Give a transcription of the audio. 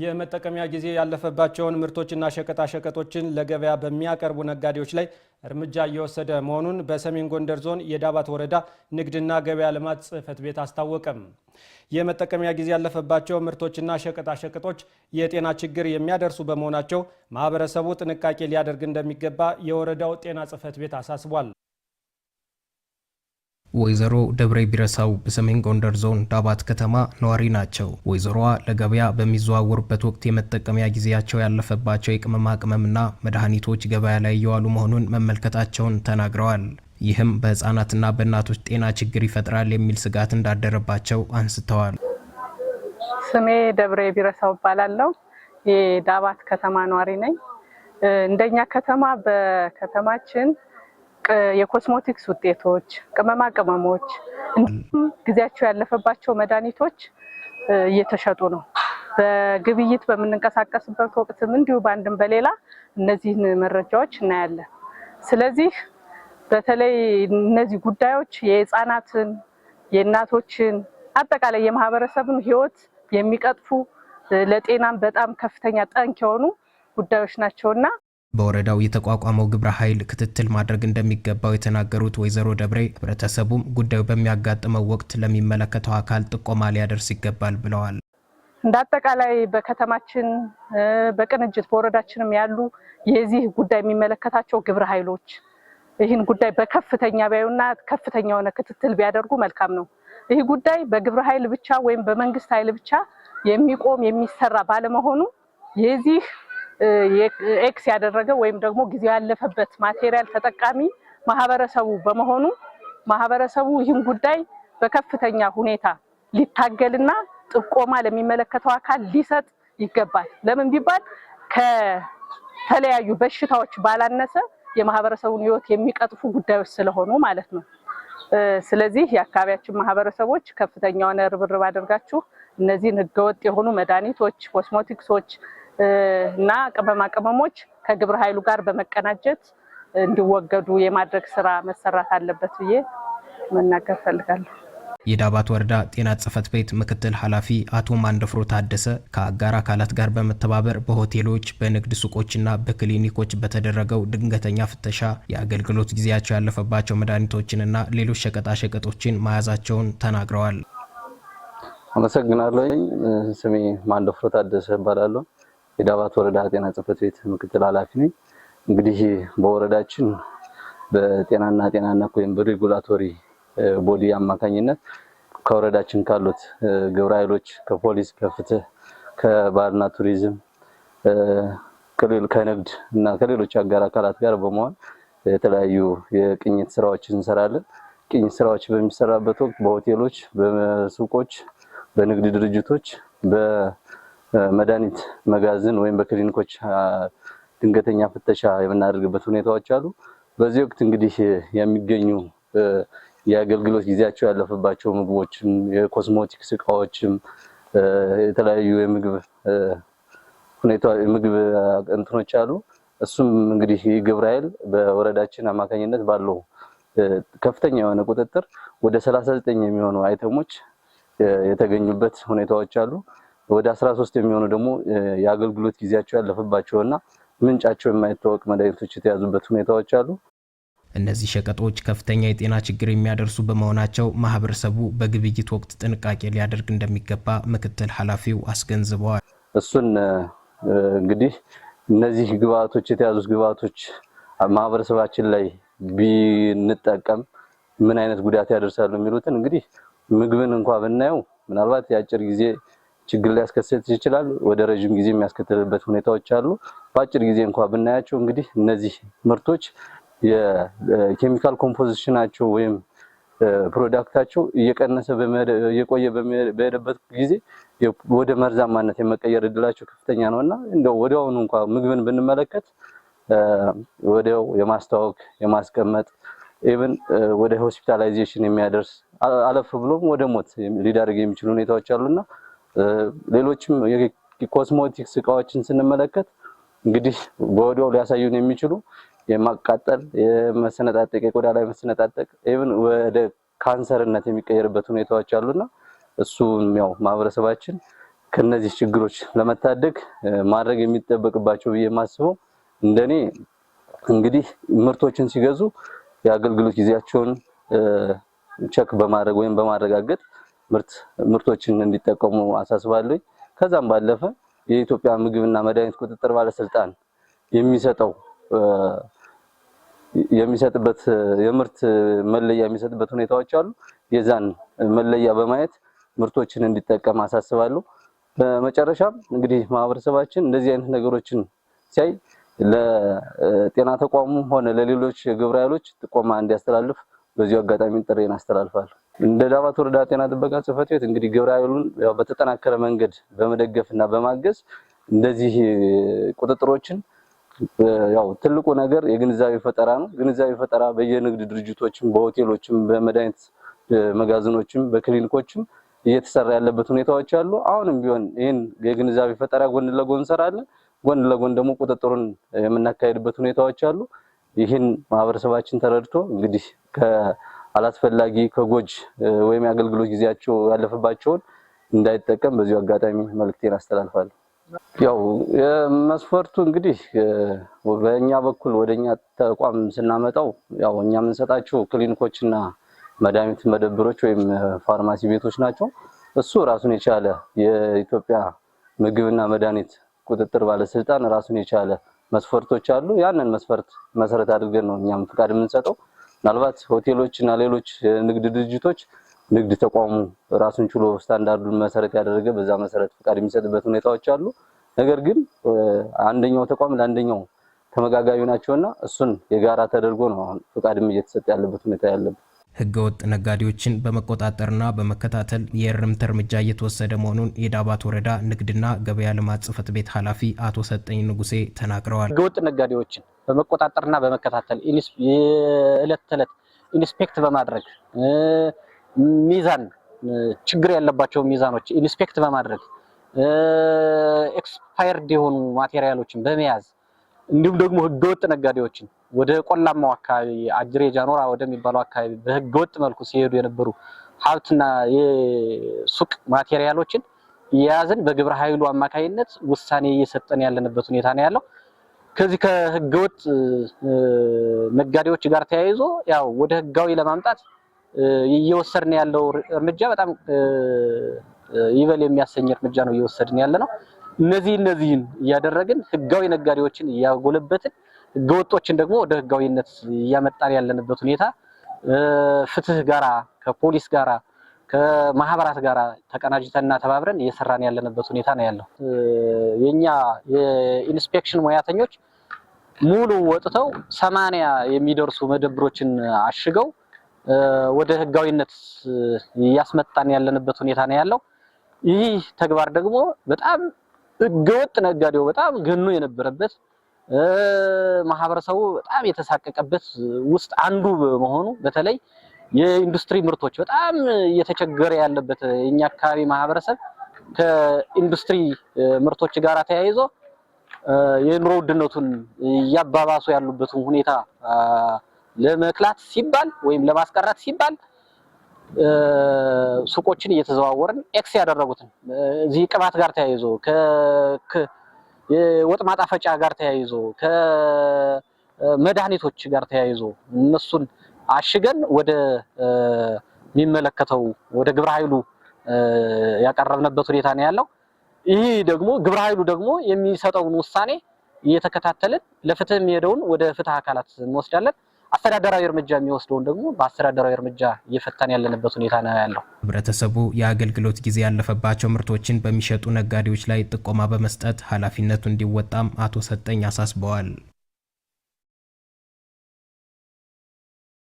የመጠቀሚያ ጊዜ ያለፈባቸውን ምርቶችና ሸቀጣሸቀጦችን ለገበያ በሚያቀርቡ ነጋዴዎች ላይ እርምጃ እየወሰደ መሆኑን በሰሜን ጎንደር ዞን የዳባት ወረዳ ንግድና ገበያ ልማት ጽሕፈት ቤት አስታወቀም። የመጠቀሚያ ጊዜ ያለፈባቸው ምርቶችና ሸቀጣሸቀጦች የጤና ችግር የሚያደርሱ በመሆናቸው ማህበረሰቡ ጥንቃቄ ሊያደርግ እንደሚገባ የወረዳው ጤና ጽሕፈት ቤት አሳስቧል። ወይዘሮ ደብረ ቢረሳው በሰሜን ጎንደር ዞን ዳባት ከተማ ነዋሪ ናቸው። ወይዘሮዋ ለገበያ በሚዘዋወሩበት ወቅት የመጠቀሚያ ጊዜያቸው ያለፈባቸው የቅመማ ቅመምና መድኃኒቶች ገበያ ላይ እየዋሉ መሆኑን መመልከታቸውን ተናግረዋል። ይህም በህፃናትና በእናቶች ጤና ችግር ይፈጥራል የሚል ስጋት እንዳደረባቸው አንስተዋል። ስሜ ደብረ ቢረሳው እባላለሁ። የዳባት ከተማ ነዋሪ ነኝ። እንደኛ ከተማ በከተማችን የኮስሞቲክስ ውጤቶች፣ ቅመማ ቅመሞች ጊዜያቸው ያለፈባቸው መድኃኒቶች እየተሸጡ ነው። በግብይት በምንንቀሳቀስበት ወቅትም እንዲሁ ባንድም በሌላ እነዚህን መረጃዎች እናያለን። ስለዚህ በተለይ እነዚህ ጉዳዮች የህፃናትን፣ የእናቶችን አጠቃላይ የማህበረሰብን ህይወት የሚቀጥፉ ለጤናም በጣም ከፍተኛ ጠንቅ የሆኑ ጉዳዮች ናቸውና በወረዳው የተቋቋመው ግብረ ኃይል ክትትል ማድረግ እንደሚገባው የተናገሩት ወይዘሮ ደብሬ ህብረተሰቡም ጉዳዩ በሚያጋጥመው ወቅት ለሚመለከተው አካል ጥቆማ ሊያደርስ ይገባል ብለዋል። እንዳጠቃላይ በከተማችን በቅንጅት በወረዳችንም ያሉ የዚህ ጉዳይ የሚመለከታቸው ግብረ ኃይሎች ይህን ጉዳይ በከፍተኛ ቢያዩና ከፍተኛ የሆነ ክትትል ቢያደርጉ መልካም ነው። ይህ ጉዳይ በግብረ ኃይል ብቻ ወይም በመንግስት ኃይል ብቻ የሚቆም የሚሰራ ባለመሆኑ የዚህ ኤክስ ያደረገ ወይም ደግሞ ጊዜው ያለፈበት ማቴሪያል ተጠቃሚ ማህበረሰቡ በመሆኑ ማህበረሰቡ ይህን ጉዳይ በከፍተኛ ሁኔታ ሊታገልና ጥቆማ ለሚመለከተው አካል ሊሰጥ ይገባል። ለምን ቢባል ከተለያዩ በሽታዎች ባላነሰ የማህበረሰቡን ህይወት የሚቀጥፉ ጉዳዮች ስለሆኑ ማለት ነው። ስለዚህ የአካባቢያችን ማህበረሰቦች ከፍተኛውን ርብርብ አድርጋችሁ እነዚህን ህገወጥ የሆኑ መድኃኒቶች፣ ኮስሞቲክሶች እና ቅመማ ቅመሞች ከግብረ ኃይሉ ጋር በመቀናጀት እንዲወገዱ የማድረግ ስራ መሰራት አለበት ብዬ መናገር ፈልጋለሁ። የዳባት ወረዳ ጤና ጽሕፈት ቤት ምክትል ኃላፊ አቶ ማንደፍሮ ታደሰ ከአጋር አካላት ጋር በመተባበር በሆቴሎች፣ በንግድ ሱቆችና በክሊኒኮች በተደረገው ድንገተኛ ፍተሻ የአገልግሎት ጊዜያቸው ያለፈባቸው መድኃኒቶችንና ሌሎች ሸቀጣሸቀጦችን መያዛቸውን ተናግረዋል። አመሰግናለሁ። ስሜ ማንደፍሮ ታደሰ እባላለሁ። የዳባት ወረዳ ጤና ጽሕፈት ቤት ምክትል ኃላፊ ነኝ። እንግዲህ በወረዳችን በጤናና ነክ ወይም በሬጉላቶሪ ቦዲ አማካኝነት ከወረዳችን ካሉት ግብረ ኃይሎች ከፖሊስ፣ ከፍትህ፣ ከባህልና ቱሪዝም፣ ከንግድ እና ከሌሎች አጋር አካላት ጋር በመሆን የተለያዩ የቅኝት ስራዎችን እንሰራለን። ቅኝት ስራዎች በሚሰራበት ወቅት በሆቴሎች፣ በሱቆች፣ በንግድ ድርጅቶች፣ በመድኃኒት መጋዘን ወይም በክሊኒኮች ድንገተኛ ፍተሻ የምናደርግበት ሁኔታዎች አሉ። በዚህ ወቅት እንግዲህ የሚገኙ የአገልግሎት ጊዜያቸው ያለፈባቸው ምግቦችን፣ የኮስሞቲክስ እቃዎችም የተለያዩ የምግብ እንትኖች አሉ። እሱም እንግዲህ ግብረ ኃይል በወረዳችን አማካኝነት ባለው ከፍተኛ የሆነ ቁጥጥር ወደ 39 የሚሆኑ አይተሞች የተገኙበት ሁኔታዎች አሉ። ወደ 13 የሚሆኑ ደግሞ የአገልግሎት ጊዜያቸው ያለፈባቸውና ምንጫቸው የማይታወቅ መድኃኒቶች የተያዙበት ሁኔታዎች አሉ። እነዚህ ሸቀጦች ከፍተኛ የጤና ችግር የሚያደርሱ በመሆናቸው ማህበረሰቡ በግብይት ወቅት ጥንቃቄ ሊያደርግ እንደሚገባ ምክትል ኃላፊው አስገንዝበዋል። እሱን እንግዲህ እነዚህ ግብአቶች የተያዙት ግብአቶች ማህበረሰባችን ላይ ቢንጠቀም ምን አይነት ጉዳት ያደርሳሉ የሚሉትን እንግዲህ ምግብን እንኳን ብናየው ምናልባት የአጭር ጊዜ ችግር ሊያስከትል ይችላል። ወደ ረጅም ጊዜ የሚያስከትልበት ሁኔታዎች አሉ። በአጭር ጊዜ እንኳን ብናያቸው እንግዲህ እነዚህ ምርቶች የኬሚካል ኮምፖዚሽናቸው ወይም ፕሮዳክታቸው እየቆየ በሄደበት ጊዜ ወደ መርዛማነት የመቀየር እድላቸው ከፍተኛ ነውና እንደው ወዲያውኑ እንኳን ምግብን ብንመለከት ወዲያው የማስተዋወቅ የማስቀመጥ ኢቭን ወደ ሆስፒታላይዜሽን የሚያደርስ አለፍ ብሎም ወደ ሞት ሊዳርግ የሚችሉ ሁኔታዎች አሉና ሌሎችም የኮስሞቲክስ እቃዎችን ስንመለከት እንግዲህ በወዲያው ሊያሳዩን የሚችሉ የማቃጠል፣ የመሰነጣጠቅ፣ የቆዳ ላይ መሰነጣጠቅ ኢቭን ወደ ካንሰርነት የሚቀየርበት ሁኔታዎች አሉና እሱን ያው ማህበረሰባችን ከነዚህ ችግሮች ለመታደግ ማድረግ የሚጠበቅባቸው የማስበው እንደኔ እንግዲህ ምርቶችን ሲገዙ የአገልግሎት ጊዜያቸውን ቸክ በማድረግ ወይም በማረጋገጥ ምርቶችን እንዲጠቀሙ አሳስባለሁ። ከዛም ባለፈ የኢትዮጵያ ምግብና መድኃኒት ቁጥጥር ባለስልጣን የሚሰጥበት የምርት መለያ የሚሰጥበት ሁኔታዎች አሉ። የዛን መለያ በማየት ምርቶችን እንዲጠቀም አሳስባለሁ። በመጨረሻም እንግዲህ ማህበረሰባችን እንደዚህ አይነት ነገሮችን ሲያይ ለጤና ተቋሙ ሆነ ለሌሎች ግብረ ኃይሎች ጥቆማ እንዲያስተላልፍ በዚሁ አጋጣሚ ጥሬን አስተላልፋለሁ። እንደ ዳባት ወረዳ ጤና ጥበቃ ጽሕፈት ቤት እንግዲህ ግብረ ኃይሉን ያው በተጠናከረ መንገድ በመደገፍና በማገዝ እንደዚህ ቁጥጥሮችን ያው ትልቁ ነገር የግንዛቤ ፈጠራ ነው። ግንዛቤ ፈጠራ በየንግድ ድርጅቶችም በሆቴሎችም በመድኃኒት መጋዘኖችም በክሊኒኮችም እየተሰራ ያለበት ሁኔታዎች አሉ። አሁንም ቢሆን ይሄን የግንዛቤ ፈጠራ ጎን ለጎን እንሰራለን። ጎን ለጎን ደግሞ ቁጥጥሩን የምናካሄድበት ሁኔታዎች አሉ። ይህን ማህበረሰባችን ተረድቶ እንግዲህ ከአላስፈላጊ ከጎጅ ወይም የአገልግሎት ጊዜያቸው ያለፈባቸውን እንዳይጠቀም በዚሁ አጋጣሚ መልእክቴን አስተላልፋለሁ። ያው የመስፈርቱ እንግዲህ በእኛ በኩል ወደኛ ተቋም ስናመጣው ያው እኛ የምንሰጣቸው ክሊኒኮችና መድኃኒት መደብሮች ወይም ፋርማሲ ቤቶች ናቸው። እሱ ራሱን የቻለ የኢትዮጵያ ምግብና መድኃኒት ቁጥጥር ባለስልጣን ራሱን የቻለ መስፈርቶች አሉ። ያንን መስፈርት መሰረት አድርገን ነው እኛም ፍቃድ የምንሰጠው። ምናልባት ሆቴሎችና ሌሎች ንግድ ድርጅቶች ንግድ ተቋሙ ራሱን ችሎ ስታንዳርዱን መሰረት ያደረገ በዛ መሰረት ፍቃድ የሚሰጥበት ሁኔታዎች አሉ። ነገር ግን አንደኛው ተቋም ለአንደኛው ተመጋጋቢ ናቸውና እሱን የጋራ ተደርጎ ነው አሁን ፍቃድም እየተሰጠ ያለበት ሁኔታ ያለበት። ህገወጥ ነጋዴዎችን በመቆጣጠርና በመከታተል የእርምት እርምጃ እየተወሰደ መሆኑን የዳባት ወረዳ ንግድና ገበያ ልማት ጽሕፈት ቤት ኃላፊ አቶ ሰጠኝ ንጉሴ ተናግረዋል። ህገወጥ ነጋዴዎችን በመቆጣጠርና በመከታተል የዕለት ተዕለት ኢንስፔክት በማድረግ ሚዛን ችግር ያለባቸው ሚዛኖች ኢንስፔክት በማድረግ ኤክስፓየርድ የሆኑ ማቴሪያሎችን በመያዝ እንዲሁም ደግሞ ህገወጥ ነጋዴዎችን ወደ ቆላማው አካባቢ አጅሬ ጃኖራ ወደሚባለው አካባቢ በህገወጥ መልኩ ሲሄዱ የነበሩ ሀብትና የሱቅ ማቴሪያሎችን የያዝን በግብረ ኃይሉ አማካይነት ውሳኔ እየሰጠን ያለንበት ሁኔታ ነው ያለው። ከዚህ ከህገወጥ ነጋዴዎች ጋር ተያይዞ ያው ወደ ህጋዊ ለማምጣት እየወሰድን ያለው እርምጃ በጣም ይበል የሚያሰኝ እርምጃ ነው እየወሰድን ያለነው። እነዚህን እያደረግን ህጋዊ ነጋዴዎችን እያጎለበትን ህገወጦችን ደግሞ ወደ ህጋዊነት እያመጣን ያለንበት ሁኔታ ፍትህ ጋራ ከፖሊስ ጋራ ከማህበራት ጋራ ተቀናጅተንና ተባብረን እየሰራን ያለንበት ሁኔታ ነው ያለው። የኛ የኢንስፔክሽን ሙያተኞች ሙሉ ወጥተው 80 የሚደርሱ መደብሮችን አሽገው ወደ ህጋዊነት እያስመጣን ያለንበት ሁኔታ ነው ያለው። ይህ ተግባር ደግሞ በጣም ህገወጥ ነጋዴው በጣም ገኖ የነበረበት ማህበረሰቡ በጣም የተሳቀቀበት ውስጥ አንዱ በመሆኑ በተለይ የኢንዱስትሪ ምርቶች በጣም እየተቸገረ ያለበት የኛ አካባቢ ማህበረሰብ ከኢንዱስትሪ ምርቶች ጋር ተያይዞ የኑሮ ውድነቱን እያባባሱ ያሉበትን ሁኔታ ለመክላት ሲባል ወይም ለማስቀረት ሲባል ሱቆችን እየተዘዋወርን ኤክስ ያደረጉትን እዚህ ቅባት ጋር ተያይዞ የወጥ ማጣፈጫ ጋር ተያይዞ ከመድኃኒቶች ጋር ተያይዞ እነሱን አሽገን ወደ የሚመለከተው ወደ ግብረ ኃይሉ ያቀረብነበት ሁኔታ ነው ያለው። ይህ ደግሞ ግብረ ኃይሉ ደግሞ የሚሰጠውን ውሳኔ እየተከታተልን ለፍትህ የሚሄደውን ወደ ፍትህ አካላት እንወስዳለን። አስተዳደራዊ እርምጃ የሚወስደውን ደግሞ በአስተዳደራዊ እርምጃ እየፈታን ያለንበት ሁኔታ ነው ያለው። ህብረተሰቡ የአገልግሎት ጊዜ ያለፈባቸው ምርቶችን በሚሸጡ ነጋዴዎች ላይ ጥቆማ በመስጠት ኃላፊነቱን እንዲወጣም አቶ ሰጠኝ አሳስበዋል።